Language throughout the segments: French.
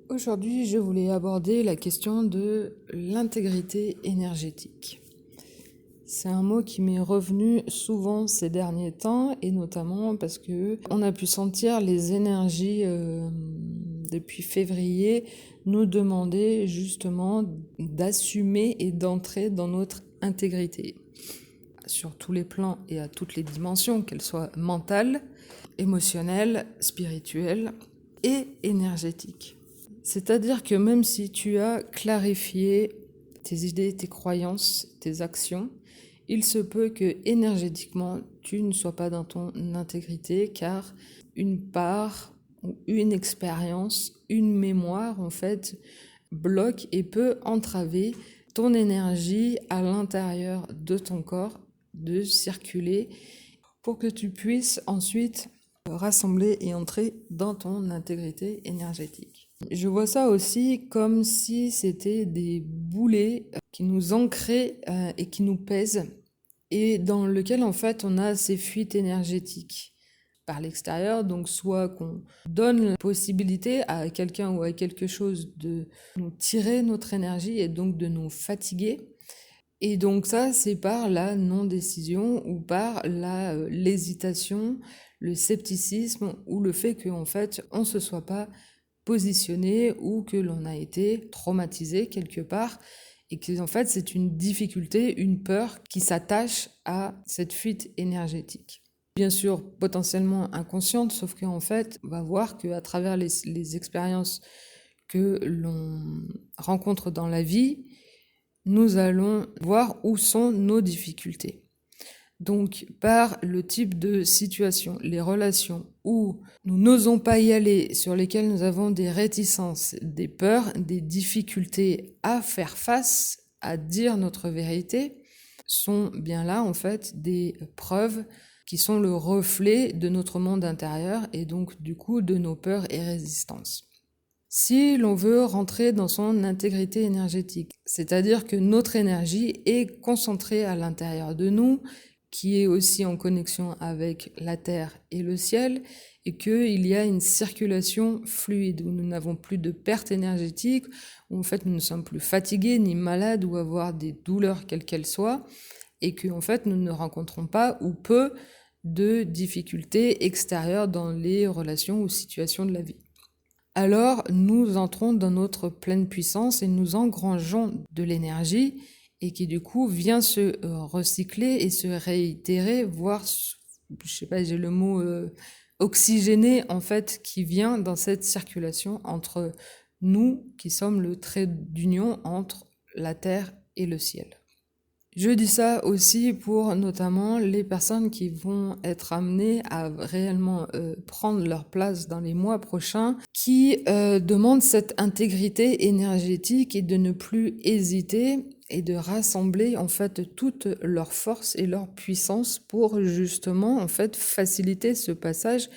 Aujourd'hui, je voulais aborder la question de l'intégrité énergétique. C'est un mot qui m'est revenu souvent ces derniers temps, et notamment parce que on a pu sentir les énergies depuis février nous demander justement d'assumer et d'entrer dans notre intégrité sur tous les plans et à toutes les dimensions, qu'elles soient mentales, émotionnelles, spirituelles et énergétiques. C'est-à-dire que même si tu as clarifié tes idées, tes croyances, tes actions, il se peut que énergétiquement, tu ne sois pas dans ton intégrité, car une part, ou une expérience, une mémoire, en fait, bloque et peut entraver ton énergie à l'intérieur de ton corps de circuler pour que tu puisses ensuite rassembler et entrer dans ton intégrité énergétique. Je vois ça aussi comme si c'était des boulets qui nous ancraient et qui nous pèsent, et dans lequel en fait on a ces fuites énergétiques par l'extérieur, donc soit qu'on donne la possibilité à quelqu'un ou à quelque chose de nous tirer notre énergie et donc de nous fatiguer. Et donc ça, c'est par la non-décision ou par l'hésitation, le scepticisme ou le fait qu'en fait, on ne se soit pas positionné ou que l'on a été traumatisé quelque part et que en fait, c'est une difficulté, une peur qui s'attache à cette fuite énergétique. Bien sûr, potentiellement inconsciente, sauf qu'en fait, on va voir qu'à travers les expériences que l'on rencontre dans la vie, nous allons voir où sont nos difficultés. Donc, par le type de situation, les relations où nous n'osons pas y aller, sur lesquelles nous avons des réticences, des peurs, des difficultés à faire face, à dire notre vérité, sont bien là, en fait, des preuves qui sont le reflet de notre monde intérieur et donc, du coup, de nos peurs et résistances. Si l'on veut rentrer dans son intégrité énergétique, c'est-à-dire que notre énergie est concentrée à l'intérieur de nous, qui est aussi en connexion avec la terre et le ciel, et qu'il y a une circulation fluide, où nous n'avons plus de perte énergétique, où en fait nous ne sommes plus fatigués, ni malades, ou avoir des douleurs quelles qu'elles soient, et que en fait nous ne rencontrons pas ou peu de difficultés extérieures dans les relations ou situations de la vie. Alors nous entrons dans notre pleine puissance et nous engrangeons de l'énergie et qui du coup vient se recycler et se réitérer, voire, je sais pas, j'ai le mot oxygéné en fait, qui vient dans cette circulation entre nous qui sommes le trait d'union entre la terre et le ciel. Je dis ça aussi pour notamment les personnes qui vont être amenées à réellement prendre leur place dans les mois prochains, qui demandent cette intégrité énergétique et de ne plus hésiter et de rassembler en fait toute leur force et leur puissance pour justement en fait faciliter ce passage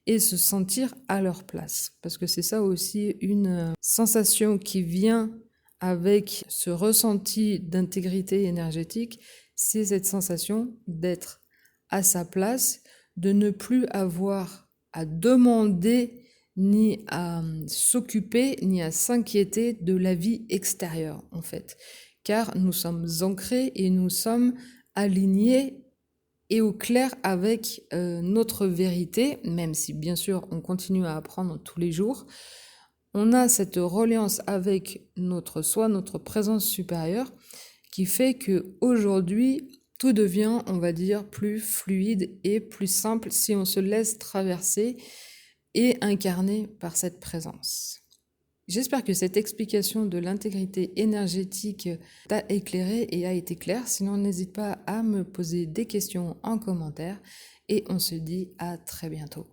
et se sentir à leur place. Parce que c'est ça aussi une sensation qui vient avec ce ressenti d'intégrité énergétique, c'est cette sensation d'être à sa place, de ne plus avoir à demander ni à s'occuper, ni à s'inquiéter de la vie extérieure, en fait. Car nous sommes ancrés et nous sommes alignés et au clair avec notre vérité, même si bien sûr on continue à apprendre tous les jours. On a cette reliance avec notre soi, notre présence supérieure, qui fait que aujourd'hui tout devient, on va dire, plus fluide et plus simple si on se laisse traverser et incarner par cette présence. J'espère que cette explication de l'intégrité énergétique t'a éclairé et a été claire. Sinon, n'hésite pas à me poser des questions en commentaire et on se dit à très bientôt.